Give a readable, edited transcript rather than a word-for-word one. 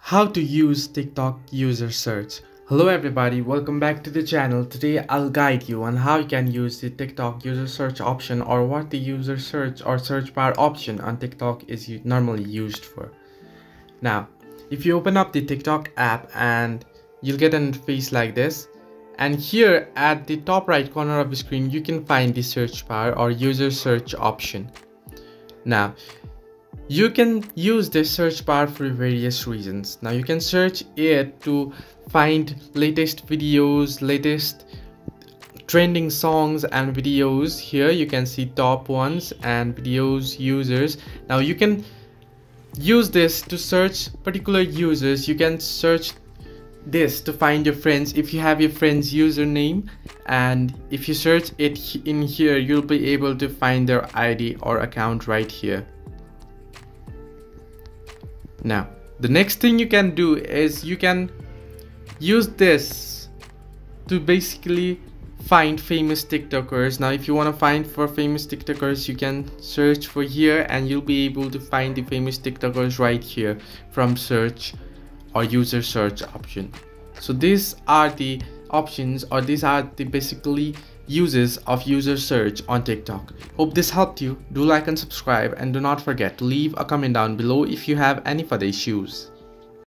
How to use TikTok user search. Hello everybody, welcome back to the channel. Today I'll guide you on how you can use the TikTok user search option, or what the user search or search bar option on TikTok is normally used for. Now, if you open up the TikTok app, and you'll get an interface like this, and here at the top right corner of the screen you can find the search bar or user search option. Now, you can use this search bar for various reasons. Now, you can search it to find latest videos, latest trending songs and videos. Here you can see top ones and videos, users. Now you can use this to search particular users. You can search this to find your friends if you have your friend's username, and if you search it in here you'll be able to find their ID or account right here. Now, the next thing you can do is you can use this to basically find famous TikTokers. Now, if you want to find for famous TikTokers, you can search for here and you'll be able to find the famous TikTokers right here from search or user search option. So these are the options, or these are the basically uses of user search on TikTok. Hope this helped you. Do like and subscribe, and do not forget to leave a comment down below if you have any further issues.